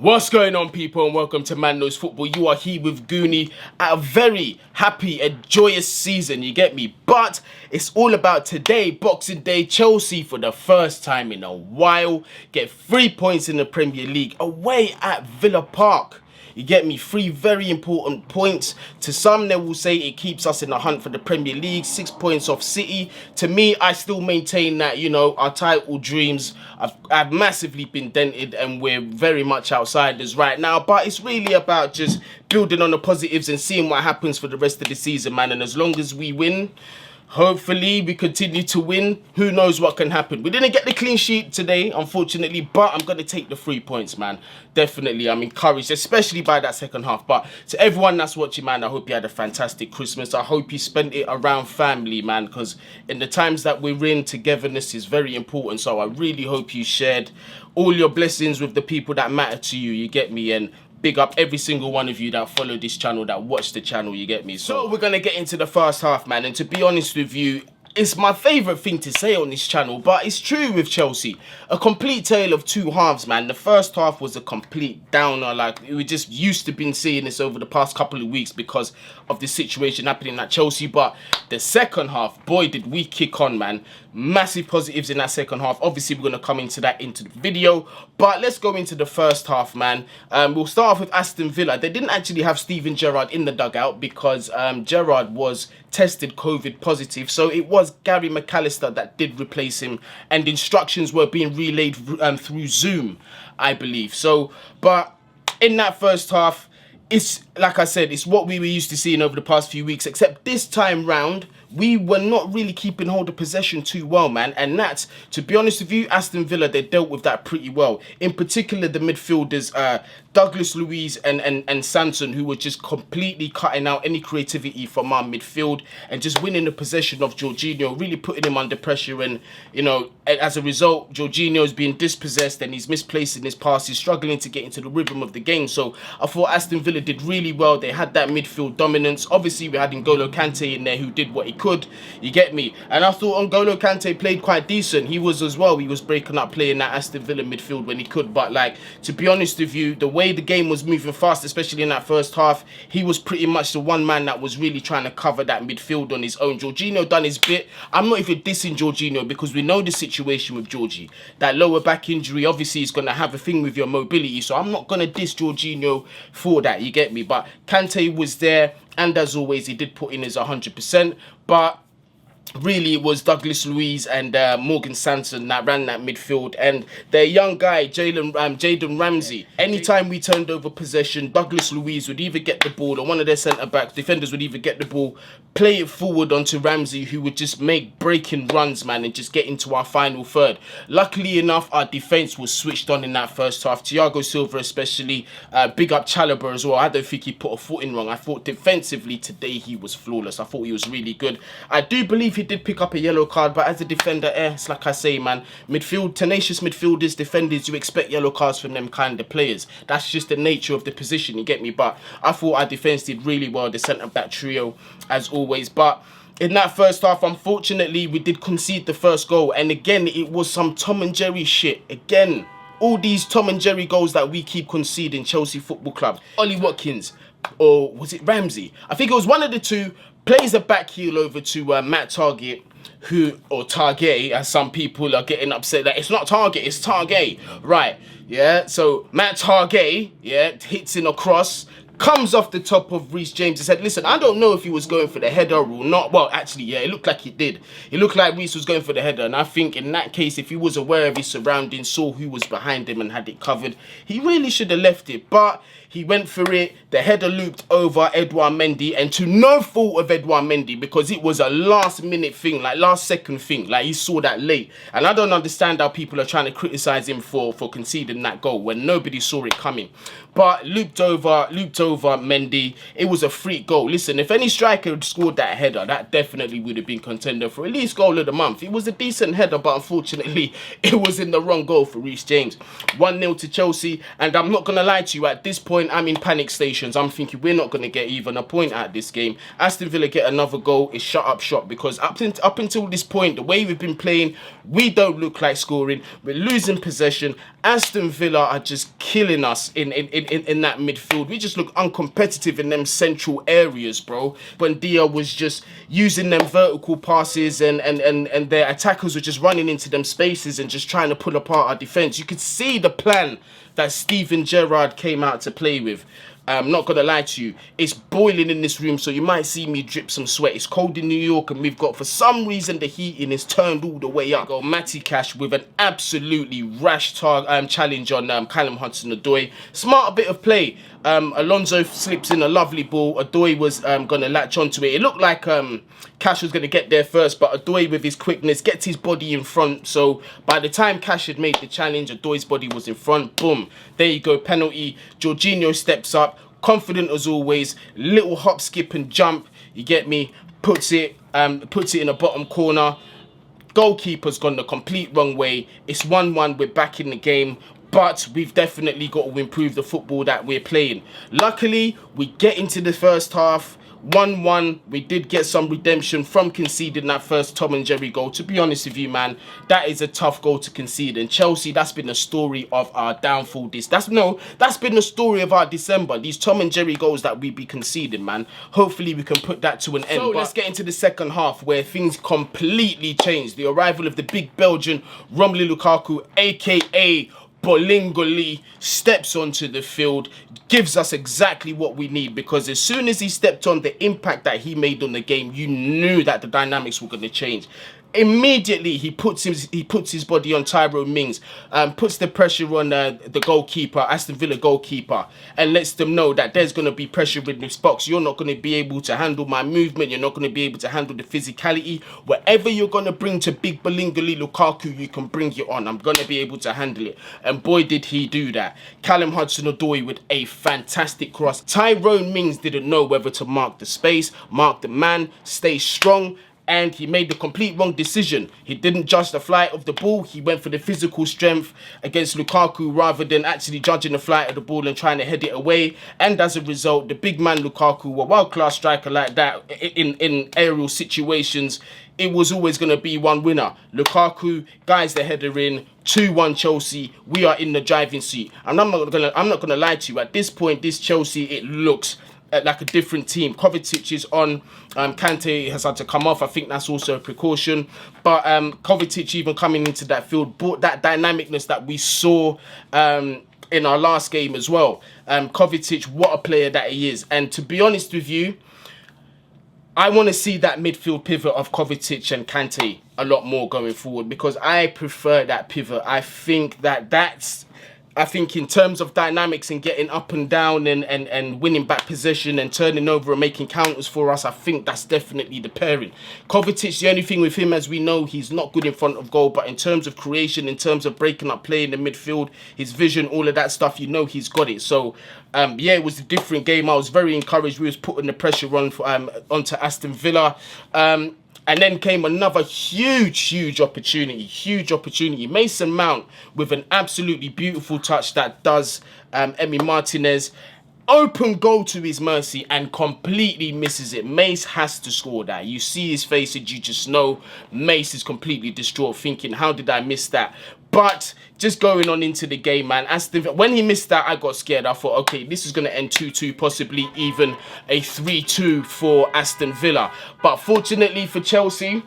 What's going on, people, and welcome to Man Knows Football. You are here with Guni at a very happy and joyous season, you get me? But it's all about today, Boxing Day. Chelsea, for the first time in a while, get 3 points in the Premier League away at Villa Park. You get me? 3 very important points. To some, they will say it keeps us in the hunt for the Premier League. 6 points off City. To me, I still maintain that, you know, our title dreams have massively been dented and we're very much outsiders right now. But it's really about just building on the positives and seeing what happens for the rest of the season, man. And as long as we win, hopefully we continue to win. Who knows what can happen. We didn't get the clean sheet today, unfortunately, but I'm going to take the 3 points, man. Definitely, I'm encouraged, especially by that second half. But to everyone that's watching, man, I hope you had a fantastic Christmas. I hope you spent it around family, man, because in the times that we're in, togetherness is very important. So I really hope you shared all your blessings with the people that matter to you, you get me? And big up every single one of you that follow this channel, that watch the channel, you get me? So we're going to get into the first half, man. And to be honest with you, it's my favourite thing to say on this channel, but it's true with Chelsea. A complete tale of two halves, man. The first half was a complete downer. Like, we just used to been seeing this over the past couple of weeks because of the situation happening at Chelsea. But the second half, boy, did we kick on, man. Massive positives in that second half. Obviously, we're going to come into that into the video. But let's go into the first half, man. We'll start off with Aston Villa. They didn't actually have Steven Gerrard in the dugout because Gerrard was tested COVID positive. So it was Gary McAllister that did replace him. And instructions were being relayed through Zoom, I believe. So, but in that first half, it's, like I said, it's what we were used to seeing over the past few weeks, except this time round, we were not really keeping hold of possession too well, man. And that's, to be honest with you, Aston Villa, they dealt with that pretty well. In particular, the midfielders, Douglas Luiz and Sanson, who were just completely cutting out any creativity from our midfield and just winning the possession of Jorginho, really putting him under pressure. And, you know, as a result, Jorginho's being dispossessed and he's misplacing his passes, struggling to get into the rhythm of the game. So I thought Aston Villa did really well. They had that midfield dominance. Obviously, we had N'Golo Kante in there who did what he could, you get me? And I thought N'Golo Kante played quite decent. He was as well. He was breaking up, playing that Aston Villa midfield when he could. But, like, to be honest with you, the way the game was moving fast, especially in that first half, he was pretty much the one man that was really trying to cover that midfield on his own. Jorginho done his bit. I'm not even dissing Jorginho because we know the situation with Georgie. That lower back injury obviously is going to have a thing with your mobility. So I'm not going to diss Jorginho for that, you get me? But Kante was there. And as always, he did put in his 100%. But really, it was Douglas Luiz and Morgan Sanson that ran that midfield, and their young guy Jadon Ramsey. Anytime we turned over possession, Douglas Luiz would either get the ball, or one of their centre backs defenders would either get the ball, play it forward onto Ramsey, who would just make breaking runs, man, and just get into our final third. Luckily enough, our defence was switched on in that first half. Thiago Silva especially, big up Chalobah as well. I don't think he put a foot in wrong. I thought defensively today he was flawless. I thought he was really good. I do believe he did pick up a yellow card, but as a defender, it's like I say, man, tenacious midfielders, defenders, you expect yellow cards from them kind of players. That's just the nature of the position, you get me? But I thought our defence did really well, the centre-back trio, as always. But in that first half, unfortunately, we did concede the first goal, and again, it was some Tom and Jerry shit. Again, all these Tom and Jerry goals that we keep conceding, Chelsea Football Club. Ollie Watkins, or was it Ramsey? I think it was one of the two, plays a back heel over to Matt Target, or Target, as some people are getting upset that it's not Target, it's Target, right? Yeah, so Matt Target, yeah, hits in a cross, comes off the top of Reece James and said, listen, I don't know if he was going for the header or not. Well, actually, yeah, it looked like he did. It looked like Reece was going for the header. And I think in that case, if he was aware of his surroundings, saw who was behind him and had it covered, he really should have left it. But he went for it. The header looped over Edouard Mendy, and to no fault of Edouard Mendy, because it was a last minute thing, like last second thing. Like, he saw that late. And I don't understand how people are trying to criticise him for conceding that goal when nobody saw it coming. But looped over Mendy. It was a freak goal. Listen, if any striker had scored that header, that definitely would have been contender for at least goal of the month. It was a decent header, but unfortunately, it was in the wrong goal for Reece James. 1-0 to Chelsea, and I'm not going to lie to you, at this point, point, I'm in panic stations. I'm thinking we're not going to get even a point out of this game. Aston Villa get another goal, it's shut up shop, because up until this point, the way we've been playing, we don't look like scoring. We're losing possession. Aston Villa are just killing us in that midfield. We just look uncompetitive in them central areas, bro. When Dia was just using them vertical passes and their attackers were just running into them spaces and just trying to pull apart our defence. You could see the plan that Steven Gerrard came out to play with. I'm not gonna lie to you, it's boiling in this room, so you might see me drip some sweat. It's cold in New York, and we've got, for some reason, the heating is turned all the way up. Got Matty Cash with an absolutely rash challenge on Callum Hudson-Odoi. Smart bit of play. Alonso slips in a lovely ball. Odoi was gonna latch onto it. It looked like Cash was gonna get there first, but Odoi with his quickness gets his body in front. So by the time Cash had made the challenge, Odoi's body was in front. Boom. There you go, penalty. Jorginho steps up, confident as always, little hop, skip and jump, you get me, puts it in the bottom corner. Goalkeeper's gone the complete wrong way. It's 1-1, we're back in the game, but we've definitely got to improve the football that we're playing. Luckily, we get into the first half, 1-1. We did get some redemption from conceding that first Tom and Jerry goal. To be honest with you, man, that is a tough goal to concede. And Chelsea, that's been the story of our downfall. That's been the story of our December. These Tom and Jerry goals that we be conceding, man. Hopefully, we can put that to an end. So let's get into the second half, where things completely changed. The arrival of the big Belgian Romelu Lukaku AKA Bolingoli steps onto the field, gives us exactly what we need, because as soon as he stepped on, the impact that he made on the game, you knew that the dynamics were going to change. Immediately, he puts his body on Tyrone Mings, puts the pressure on the goalkeeper, Aston Villa goalkeeper, and lets them know that there's going to be pressure in this box. You're not going to be able to handle my movement. You're not going to be able to handle the physicality. Whatever you're going to bring to big Bolingoli Lukaku, you can bring it on. I'm going to be able to handle it. And boy, did he do that. Callum Hudson-Odoi with a fantastic cross. Tyrone Mings didn't know whether to mark the space, mark the man, stay strong, and he made the complete wrong decision. He didn't judge the flight of the ball. He went for the physical strength against Lukaku rather than actually judging the flight of the ball and trying to head it away. And as a result, the big man Lukaku, a world-class striker like that in aerial situations, it was always going to be one winner. Lukaku guides the header in. 2-1 Chelsea. We are in the driving seat. And I'm not gonna lie to you. At this point, this Chelsea, it looks like a different team. Kovacic is on. Kante has had to come off. I think that's also a precaution. But Kovacic, even coming into that field, brought that dynamicness that we saw in our last game as well. Kovacic, what a player that he is. And to be honest with you, I want to see that midfield pivot of Kovacic and Kante a lot more going forward, because I prefer that pivot. I think in terms of dynamics and getting up and down and winning back possession and turning over and making counters for us, I think that's definitely the pairing. Kovacic, the only thing with him, as we know, he's not good in front of goal, but in terms of creation, in terms of breaking up play in the midfield, his vision, all of that stuff, you know he's got it. So, yeah, it was a different game. I was very encouraged. We was putting the pressure on onto Aston Villa. And then came another huge opportunity. Mason Mount with an absolutely beautiful touch that does Emi Martinez. Open goal to his mercy and completely misses it. Mace has to score that. You see his face and you just know Mace is completely distraught, thinking, how did I miss that? But just going on into the game, man, when he missed that, I got scared. I thought, okay, this is going to end 2-2, possibly even a 3-2 for Aston Villa. But fortunately for Chelsea,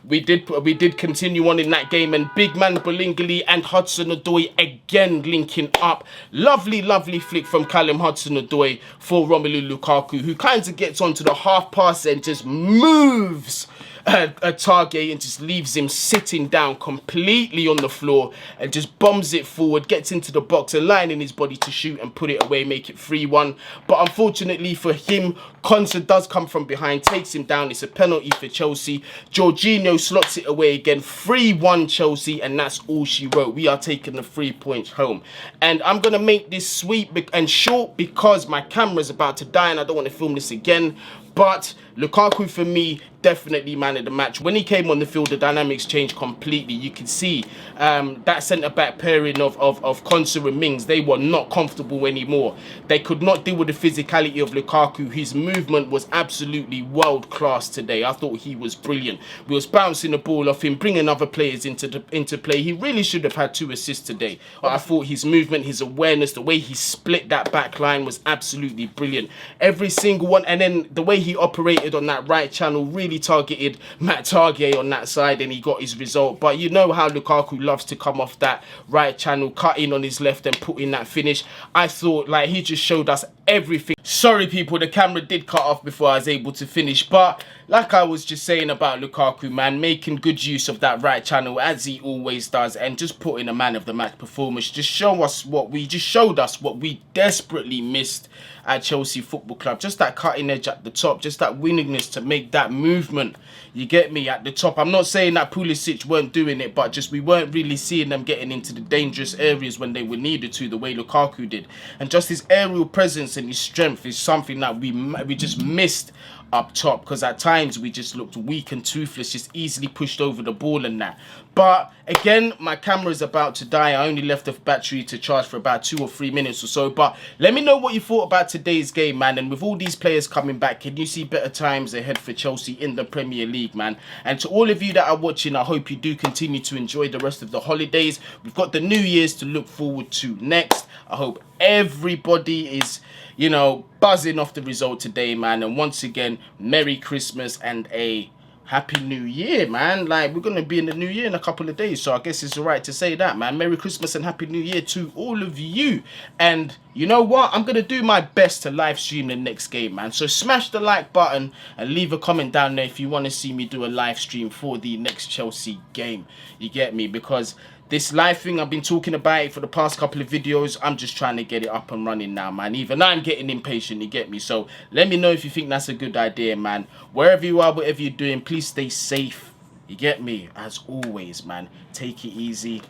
we did continue on in that game, and big man Bolingoli and Hudson-Odoi again linking up. Lovely flick from Callum Hudson-Odoi for Romelu Lukaku, who kind of gets onto the half pass and just moves a target and just leaves him sitting down completely on the floor and just bombs it forward, gets into the box, aligning his body to shoot and put it away, make it 3-1. But unfortunately for him, Konsa does come from behind, takes him down. It's a penalty for Chelsea. Jorginho slots it away again. 3-1 Chelsea, and that's all she wrote. We are taking the 3 points home. And I'm going to make this sweet and short because my camera's about to die and I don't want to film this again. But Lukaku, for me, definitely man of the match. When he came on the field, the dynamics changed completely. You could see that centre-back pairing of Konsa and Mings, they were not comfortable anymore. They could not deal with the physicality of Lukaku. His movement was absolutely world-class today. I thought he was brilliant. We was bouncing the ball off him, bringing other players into play. He really should have had 2 assists today. I thought his movement, his awareness, the way he split that back line was absolutely brilliant. Every single one, and then the way he operated on that right channel really targeted Matt Targier on that side, and he got his result. But you know how Lukaku loves to come off that right channel, cut in on his left and put in that finish. I thought like he just showed us everything. Sorry people, the camera did cut off before I was able to finish, but like I was just saying about Lukaku, man, making good use of that right channel as he always does, and just putting a man of the match performance. Just showed us what we desperately missed at Chelsea Football Club. Just that cutting edge at the top, just that willingness to make that movement, you get me, at the top. I'm not saying that Pulisic weren't doing it, but just we weren't really seeing them getting into the dangerous areas when they were needed to, the way Lukaku did. And just his aerial presence and his strength is something that we just missed up top, because at times we just looked weak and toothless, just easily pushed over the ball and that. But again, my camera is about to die. I only left the battery to charge for about 2 or 3 minutes or so. But let me know what you thought about today's game, man. And with all these players coming back, can you see better times ahead for Chelsea in the Premier League, man? And to all of you that are watching, I hope you do continue to enjoy the rest of the holidays. We've got the New Year's to look forward to next. I hope everybody is, you know, buzzing off the result today, man. And once again, Merry Christmas and a Happy New Year, man. Like, we're going to be in the New Year in a couple of days, so I guess it's alright to say that, man. Merry Christmas and Happy New Year to all of you. And you know what? I'm going to do my best to live stream the next game, man. So smash the like button and leave a comment down there if you want to see me do a live stream for the next Chelsea game. You get me? Because this live thing, I've been talking about it for the past couple of videos. I'm just trying to get it up and running now, man. Even I'm getting impatient, you get me? So let me know if you think that's a good idea, man. Wherever you are, whatever you're doing, please stay safe. You get me? As always, man. Take it easy.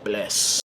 Bless.